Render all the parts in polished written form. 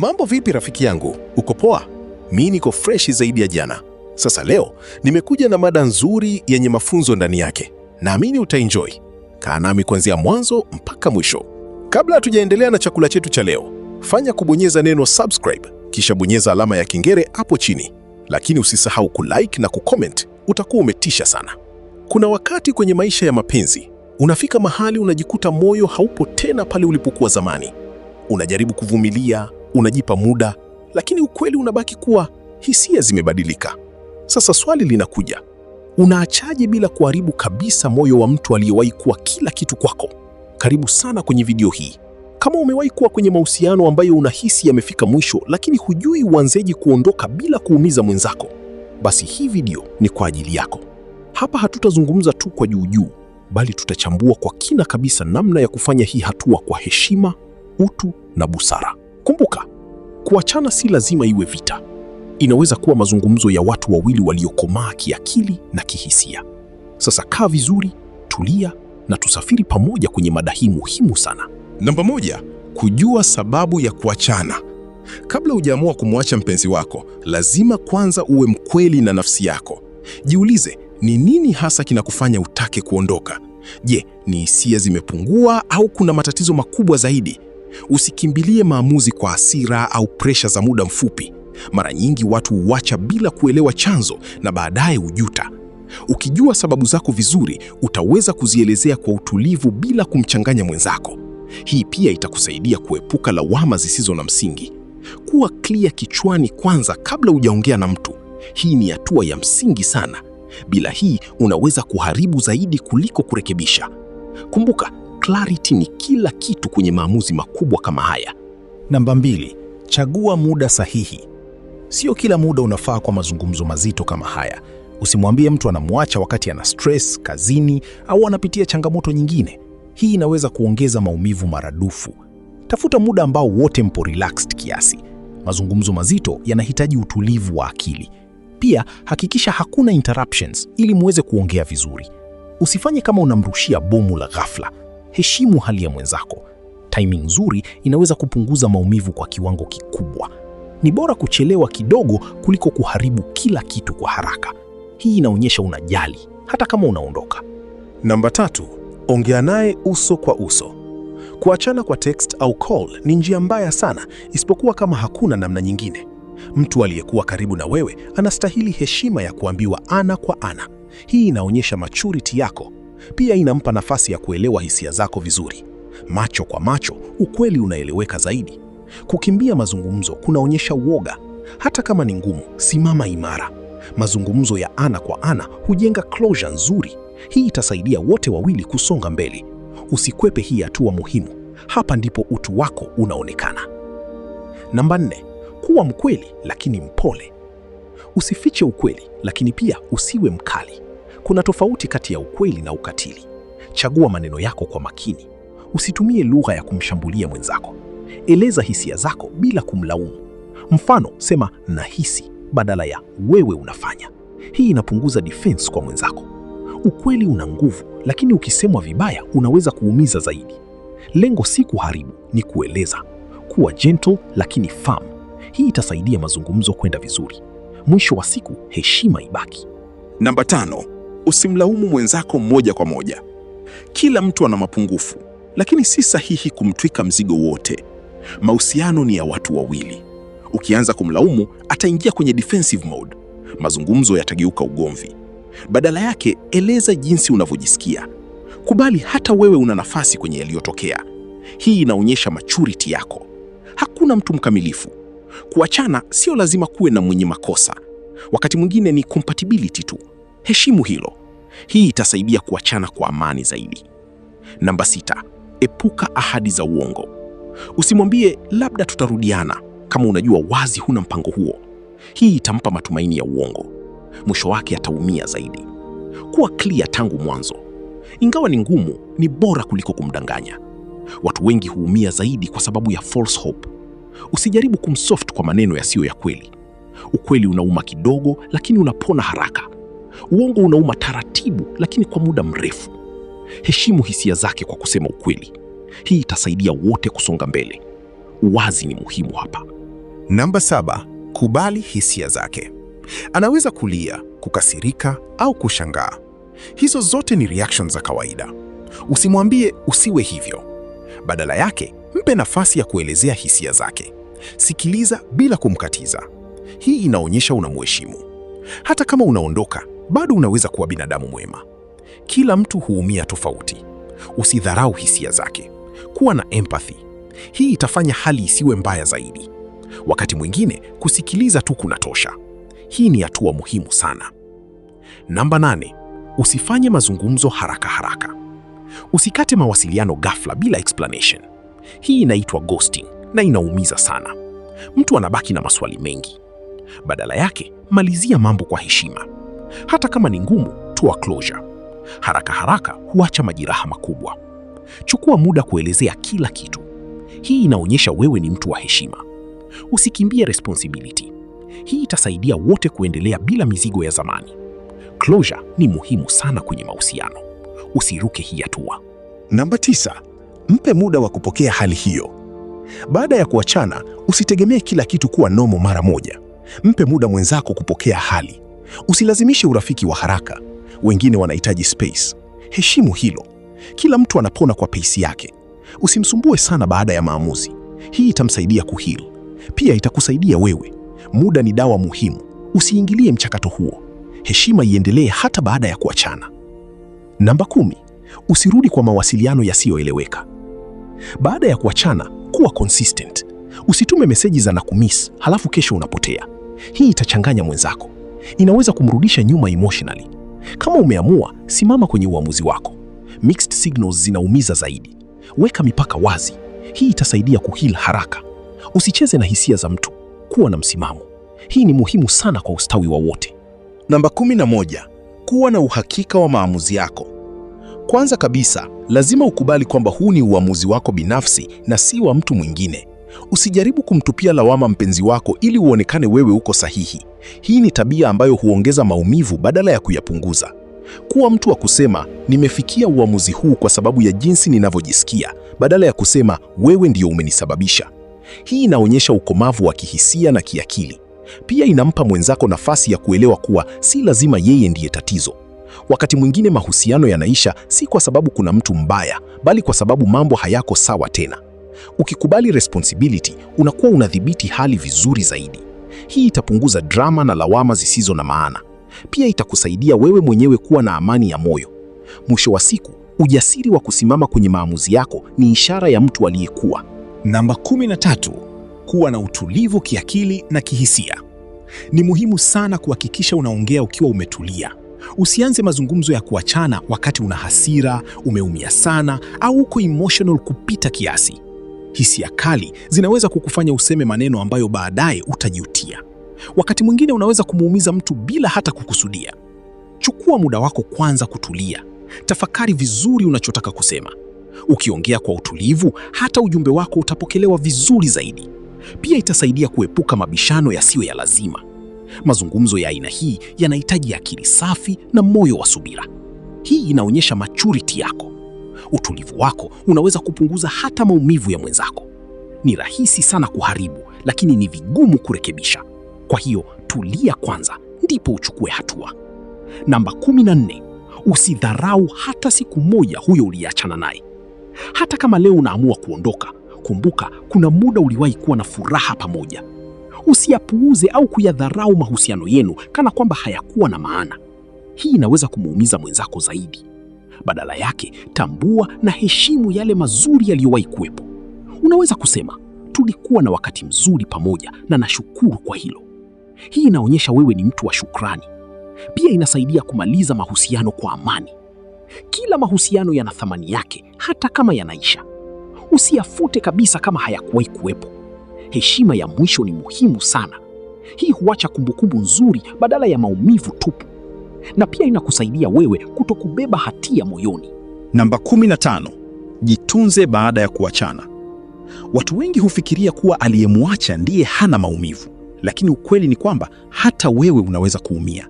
Mambo vipi rafiki yangu? Uko poa? Mimi niko freshi zaidi ya jana. Sasa leo nimekuja na mada nzuri yenye mafunzo ndani yake. Naamini utaenjoy. Kaa nami kuanzia mwanzo mpaka mwisho. Kabla hatujaendelea na chakula chetu cha leo, fanya kubonyeza neno subscribe, kisha bonyeza alama ya kengele hapo chini. Lakini usisahau kulike na kucomment, utakuwa umetisha sana. Kuna wakati kwenye maisha ya mapenzi, unafika mahali unajikuta moyo haupo tena pale ulipokuwa zamani. Unajaribu kuvumilia, unajipa muda, lakini ukweli unabaki kuwa hisia zimebadilika. Sasa swali linakuja, unaachaje bila kuharibu kabisa moyo wa mtu aliyewahi kuwa kila kitu kwako? Karibu sana kwenye video hii. Kama umewahi kuwa kwenye mahusiano ambayo unahisi yamefika mwisho, lakini hujui uanzeje kuondoka bila kuumiza mwenzako, basi hii video ni kwa ajili yako. Hapa hatutazungumza tu kwa juu, bali tutachambua kwa kina kabisa namna ya kufanya hii hatua kwa heshima, utu na busara. Kumbuka, kuachana si lazima iwe vita. Inaweza kuwa mazungumzo ya watu wawili waliokomaa kiakili na kihisia. Sasa kaa vizuri, tulia na tusafiri pamoja kwenye mada hii muhimu sana. Namba 1, kujua sababu ya kuachana. Kabla hujaamua kumwacha mpenzi wako, lazima kwanza uwe mkweli na nafsi yako. Jiulize, ni nini hasa kinakufanya utake kuondoka? Je, ni hisia zimepungua au kuna matatizo makubwa zaidi? Usikimbilie maamuzi kwa hasira au presha za muda mfupi. Mara nyingi watu huacha bila kuelewa chanzo na baadaye hujuta. Ukijua sababu zako vizuri, utaweza kuzielezea kwa utulivu bila kumchanganya mwenzako. Hii pia itakusaidia kuepuka lawama zisizo na msingi. Kuwa clear kichwani kwanza kabla hujaongea na mtu. Hii ni hatua ya msingi sana. Bila hii unaweza kuharibu zaidi kuliko kurekebisha. Kumbuka, clarity ni kila kitu kwenye maamuzi makubwa kama haya. Namba 2, chagua muda sahihi. Sio kila muda unafaa kwa mazungumzo mazito kama haya. Usimwambie mtu anamwacha wakati ana stress kazini au anapitia changamoto nyingine. Hii inaweza kuongeza maumivu maradufu. Tafuta muda ambao wote mpo relaxed kiasi. Mazungumzo mazito yanahitaji utulivu wa akili. Pia hakikisha hakuna interruptions ili muweze kuongea vizuri. Usifanye kama unamrushia bomu la ghafla. Heshimu hali ya mwenzako. Timing nzuri inaweza kupunguza maumivu kwa kiwango kikubwa. Ni bora kuchelewa kidogo kuliko kuharibu kila kitu kwa haraka. Hii inaonyesha unajali hata kama unaondoka. Namba 3, ongea naye uso kwa uso. Kuachana kwa text au call ni njia mbaya sana, isipokuwa kama hakuna namna nyingine. Mtu aliyekuwa karibu na wewe anastahili heshima ya kuambiwa ana kwa ana. Hii inaonyesha maturity yako. Pia inampa nafasi ya kuelewa hisia zako vizuri. Macho kwa macho, ukweli unaeleweka zaidi. Kukimbia mazungumzo kunaonyesha uoga. Hata kama ni ngumu, simama imara. Mazungumzo ya ana kwa ana hujenga closure nzuri. Hii itasaidia wote wawili kusonga mbele. Usikwepe hii hatua muhimu. Hapa ndipo utu wako unaonekana. Namba 4, kuwa mkweli lakini mpole. Usifiche ukweli, lakini pia usiwe mkali. Kuna tofauti kati ya ukweli na ukatili. Chagua maneno yako kwa makini. Usitumie lugha ya kumshambulia mwenzako. Eleza hisia zako bila kumlaumu. Mfano, sema nahisi badala ya wewe unafanya. Hii inapunguza defense kwa mwenzako. Ukweli una nguvu, lakini ukisemwa vibaya unaweza kuumiza zaidi. Lengo si kuharibu, ni kueleza. Kuwa gentle lakini firm. Hii itasaidia mazungumzo kwenda vizuri. Mwisho wa siku, heshima ibaki. Namba 5, usimlaumu mwenzako moja kwa moja. Kila mtu ana mapungufu, lakini si sahihi kumtwika mzigo wote. Mahusiano ni ya watu wawili. Ukianza kumlaumu, ataingia kwenye defensive mode. Mazungumzo yatageuka ugomvi. Badala yake, eleza jinsi unavyojisikia. Kubali hata wewe una nafasi kwenye yaliyotokea. Hii inaonyesha maturity yako. Hakuna mtu mkamilifu. Kuachana sio lazima kuwe na mwenye makosa. Wakati mwingine ni compatibility tu. Heshimu hilo. Hii itasaidia kuachana kwa amani zaidi. Namba 6, epuka ahadi za uongo. Usimwambie labda tutarudiana kama unajua wazi huna mpango huo. Hii itampa matumaini ya uongo. Mwisho wake ataumia zaidi. Kuwa clear tangu mwanzo. Ingawa ni ngumu, ni bora kuliko kumdanganya. Watu wengi huumia zaidi kwa sababu ya false hope. Usijaribu kumsoft kwa maneno yasiyo ya kweli. Ukweli unauma kidogo, lakini unapona haraka. Uongo unauma taratibu, lakini kwa muda mrefu. Heshimu hisia zake kwa kusema ukweli. Hii itasaidia wote kusonga mbele. Uwazi ni muhimu hapa. Namba 7, kubali hisia zake. Anaweza kulia, kukasirika au kushangaa. Hizo zote ni reactions za kawaida. Usimwambie usiwe hivyo. Badala yake, mpe nafasi ya kuelezea hisia zake. Sikiliza bila kumkatiza. Hii inaonyesha unamheshimu. Hata kama unaondoka, bado unaweza kuwa binadamu mwema. Kila mtu huumia tofauti. Usidharau hisia zake. Kuwa na empathy. Hii itafanya hali isiwe mbaya zaidi. Wakati mwingine, kusikiliza tu kunatosha. Hii ni hatua muhimu sana. Namba 8, usifanye mazungumzo haraka haraka. Usikate mawasiliano ghafla bila explanation. Hii inaitwa ghosting na inaumiza sana. Mtu anabaki na maswali mengi. Badala yake, malizia mambo kwa heshima. Hata kama ni ngumu, toa closure. Haraka haraka huacha majeraha makubwa. Chukua muda kuelezea kila kitu. Hii inaonyesha wewe ni mtu wa heshima. Usikimbie responsibility. Hii itasaidia wote kuendelea bila mizigo ya zamani. Closure ni muhimu sana kwenye mahusiano. Usiruke hii hatua. Namba 9, mpe muda wa kupokea hali hiyo. Baada ya kuachana, usitegemee kila kitu kuwa normal mara moja. Mpe muda mwenzako kupokea hali. Usilazimishe urafiki wa haraka. Wengine wanahitaji space. Heshimu hilo. Kila mtu anapona kwa pace yake. Usimsumbue sana baada ya maamuzi. Hii itamsaidia kuheal. Pia itakusaidia wewe. Muda ni dawa muhimu. Usiingilie mchakato huo. Heshima iendelee hata baada ya kuachana. Namba 10, usirudi kwa mawasiliano yasiyoeleweka. Baada ya kuachana, kuwa consistent. Usitume meseji za nakumiss halafu kesho unapotea. Hii itachanganya mwenzako. Inaweza kumrudisha nyuma emotionally. Kama umeamua, simama kwenye uamuzi wako. Mixed signals zinaumiza zaidi. Weka mipaka wazi. Hii itasaidia kuheal haraka. Usicheze na hisia za mtu. Kuwa na msimamo. Hii ni muhimu sana kwa ustawi wa wote. Namba 11, kuwa na uhakika wa maamuzi yako. Kwanza kabisa, lazima ukubali kwamba huu ni uamuzi wako binafsi na si wa mtu mwingine. Usijaribu kumtupia lawama mpenzi wako ili uonekane wewe uko sahihi. Hii ni tabia ambayo huongeza maumivu badala ya kuyapunguza. Kuwa mtu wa kusema, nimefikia uamuzi huu kwa sababu ya jinsi ninavyojisikia, badala ya kusema, wewe ndio umenisababisha. Hii inaonyesha ukomavu wa kihisia na kiakili. Pia inampa mwenzako nafasi ya kuelewa kuwa si lazima yeye ndiye tatizo. Wakati mwingine mahusiano yanaisha si kwa sababu kuna mtu mbaya, bali kwa sababu mambo hayako sawa tena. Ukikubali responsibility, unakuwa unadhibiti hali vizuri zaidi. Hii itapunguza drama na lawama zisizo na maana. Pia itakusaidia wewe mwenyewe kuwa na amani ya moyo. Mwisho wa siku, ujasiri wa kusimama kwenye maamuzi yako ni ishara ya mtu aliyekuwa. Namba 13, kuwa na utulivu kiakili na kihisia. Ni muhimu sana kuhakikisha unaongea ukiwa umetulia. Usianze mazungumzo ya kuachana wakati una hasira, umeumia sana au uko emotional kupita kiasi. Hisia kali zinaweza kukufanya useme maneno ambayo baadaye utajutia. Wakati mwingine unaweza kumuumiza mtu bila hata kukusudia. Chukua muda wako kwanza kutulia. Tafakari vizuri unachotaka kusema. Ukiongea kwa utulivu, hata ujumbe wako utapokelewa vizuri zaidi. Pia itasaidia kuepuka mabishano yasiyo ya lazima. Mazungumzo ya aina hii yanahitaji akili safi na moyo wa subira. Hii inaonyesha maturity yako. Utulivu wako unaweza kupunguza hata maumivu ya mwenzako. Ni rahisi sana kuharibu, lakini ni vigumu kurekebisha. Kwa hiyo tulia kwanza, ndipo uchukue hatua. Namba 14, usidharau hata siku moja huyo uliachana naye. Hata kama leo unaamua kuondoka, kumbuka kuna muda uliwahi kuwa na furaha pamoja. Usiyapuuze au kuyadharau mahusiano yenu kana kwamba hayakuwa na maana. Hii inaweza kumuumiza mwenzako zaidi. Badala yake, tambua na heshimu yale mazuri yaliyowahi kuwepo. Unaweza kusema, tulikuwa na wakati mzuri pamoja na nashukuru kwa hilo. Hii inaonyesha wewe ni mtu wa shukrani. Pia inasaidia kumaliza mahusiano kwa amani. Kila mahusiano yana thamani yake, hata kama yanaisha. Usiyafute kabisa kama hayakuwahi kuwepo. Heshima ya mwisho ni muhimu sana. Hii huacha kumbukumbu nzuri badala ya maumivu tupu. Na pia inakusaidia wewe kutokubeba hatia moyoni. Namba 15, jitunze baada ya kuachana. Watu wengi hufikiria kuwa aliyemwacha ndiye hana maumivu, lakini ukweli ni kwamba hata wewe unaweza kuumia.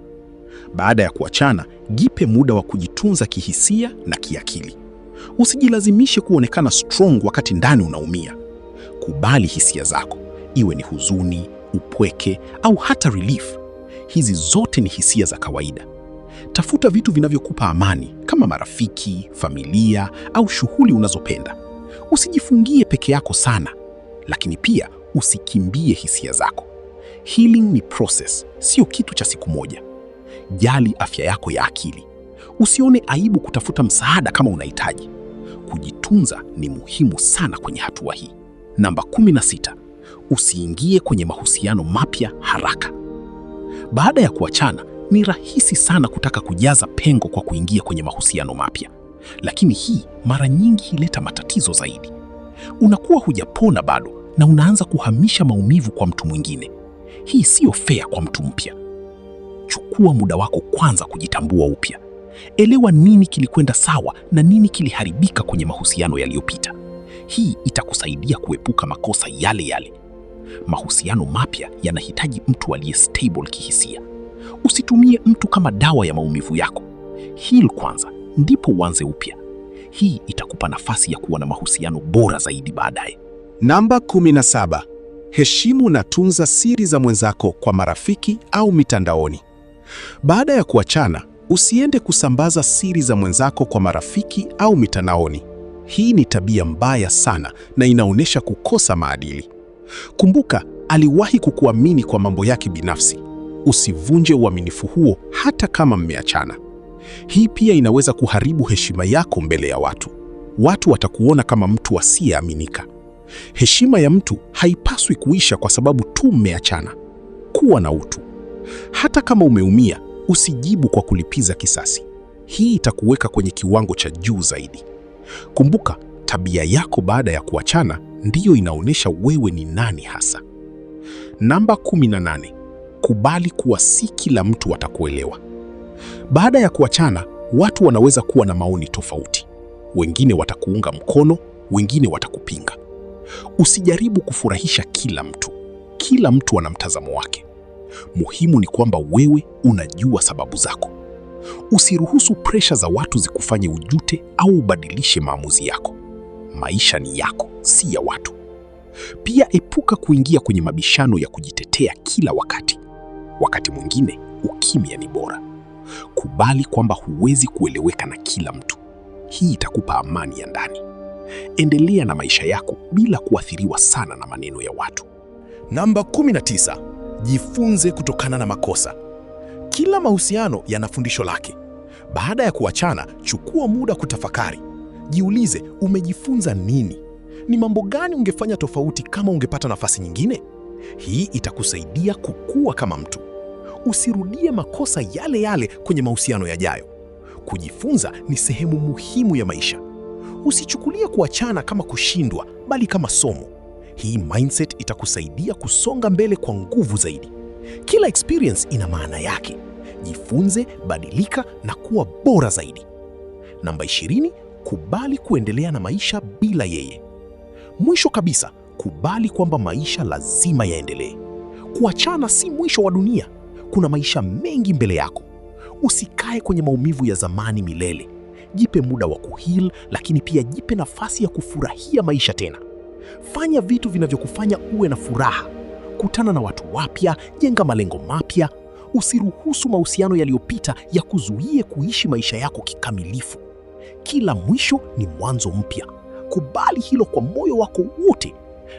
Baada ya kuachana, jipe muda wa kujitunza kihisia na kiakili. Usijilazimishe kuonekana strong wakati ndani unaumia. Kubali hisia zako. iwe ni huzuni, upweke au hata relief. Hizi zote ni hisia za kawaida. Tafuta vitu vinavyokupa amani kama marafiki, familia au shughuli unazopenda. Usijifungie peke yako sana, lakini pia usikimbie hisia zako. Healing ni process, sio kitu cha siku moja. Jali afya yako ya akili. Usione aibu kutafuta msaada kama unahitaji. Kujitunza ni muhimu sana kwenye hatua hii. Namba 16, usiingie kwenye mahusiano mapya haraka. Baada ya kuachana, ni rahisi sana kutaka kujaza pengo kwa kuingia kwenye mahusiano mapya. Lakini hii mara nyingi huleta matatizo zaidi. Unakuwa hujapona bado na unaanza kuhamisha maumivu kwa mtu mwingine. Hii sio fair kwa mtu mpya. Chukua muda wako kwanza kujitambua upya. Elewa nini kilikwenda sawa na nini kiliharibika kwenye mahusiano yaliyopita. Hii itakusaidia kuepuka makosa yale yale. Mahusiano mapya yanahitaji mtu aliye stable kihisia. Usitumie mtu kama dawa ya maumivu yako. Heal kwanza, ndipo uanze upya. Hii itakupa nafasi ya kuwa na mahusiano bora zaidi baadaye. Namba 17. Heshimu na tunza siri za mwenzako kwa marafiki au mitandaoni. Baada ya kuachana, usiende kusambaza siri za mwenzako kwa marafiki au mitandaoni. Hii ni tabia mbaya sana na inaonyesha kukosa maadili. Kumbuka, aliwahi kukuamini kwa mambo yake binafsi. Usivunje uaminifu huo hata kama mmeachana. Hii pia inaweza kuharibu heshima yako mbele ya watu. Watu watakuona kama mtu asiyeaminika. Heshima ya mtu haipaswi kuisha kwa sababu tu mmeachana. Kuwa na utu. Hata kama umeumia, usijibu kwa kulipiza kisasi. Hii itakuweka kwenye kiwango cha juu zaidi. Kumbuka, tabia yako baada ya kuachana ndiyo inaonyesha wewe ni nani hasa. Namba 18. Kubali kuwa si kila mtu atakuelewa. Baada ya kuachana, watu wanaweza kuwa na maoni tofauti. Wengine watakuunga mkono, wengine watakupinga. Usijaribu kufurahisha kila mtu. Kila mtu ana mtazamo wake. Muhimu ni kwamba wewe unajua sababu zako. Usiruhusu presha za watu zikufanye ujute au ubadilishe maamuzi yako. Maisha ni yako, si ya watu. Pia epuka kuingia kwenye mabishano ya kujitetea kila wakati. Wakati mwingine, ukimya ni bora. Kubali kwamba huwezi kueleweka na kila mtu. Hii itakupa amani ya ndani. Endelea na maisha yako bila kuathiriwa sana na maneno ya watu. Namba 19. Jifunze kutokana na makosa. Kila mahusiano yana fundisho lake. Baada ya kuachana, chukua muda kutafakari. Jiulize, umejifunza nini? Ni mambo gani ungefanya tofauti kama ungepata nafasi nyingine? Hii itakusaidia kukua kama mtu. Usirudie makosa yale yale kwenye mahusiano yajayo. Kujifunza ni sehemu muhimu ya maisha. Usichukulie kuachana kama kushindwa, bali kama somo. Hii mindset itakusaidia kusonga mbele kwa nguvu zaidi. Kila experience ina maana yake. Jifunze, badilika na kuwa bora zaidi. Namba 20, kubali kuendelea na maisha bila yeye. Mwisho kabisa, kubali kwamba maisha lazima yaendelee. Kuachana si mwisho wa dunia. Kuna maisha mengi mbele yako. Usikae kwenye maumivu ya zamani milele. Jipe muda wa kuheal, lakini pia jipe nafasi ya kufurahia maisha tena. Fanya vitu vinavyokufanya uwe na furaha. Kutana na watu wapya, jenga malengo mapya. Usiruhusu mahusiano yaliyopita yakuzuie kuishi maisha yako kikamilifu. Kila mwisho ni mwanzo mpya. Kubali hilo kwa moyo wako wote.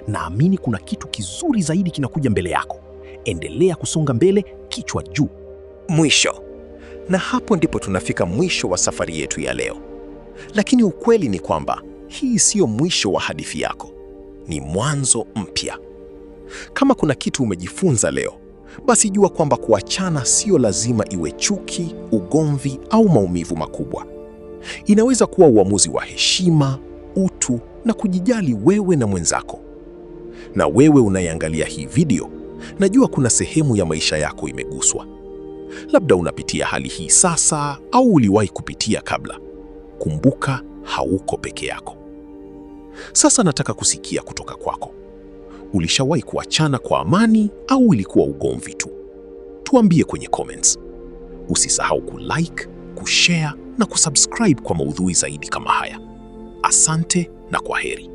Naamini kuna kitu kizuri zaidi kinakuja mbele yako. Endelea kusonga mbele, kichwa juu. Mwisho. Na hapo ndipo tunafika mwisho wa safari yetu ya leo. Lakini ukweli ni kwamba hii sio mwisho wa hadithi yako. Ni mwanzo mpya. Kama kuna kitu umejifunza leo, basi jua kwamba kuachana sio lazima iwe chuki, ugomvi au maumivu makubwa. Inaweza kuwa uamuzi wa heshima, utu na kujijali wewe na mwenzako. Na wewe unayeangalia hii video, najua kuna sehemu ya maisha yako imeguswa. Labda unapitia hali hii sasa au uliwahi kupitia kabla. Kumbuka, hauko peke yako. Sasa nataka kusikia kutoka kwako. Ulishawahi kuachana kwa amani au ilikuwa ugomvi tu? Tuambie kwenye comments. Usisahau kulike, kushare na kusubscribe kwa maudhui zaidi kama haya. Asante na kwaheri.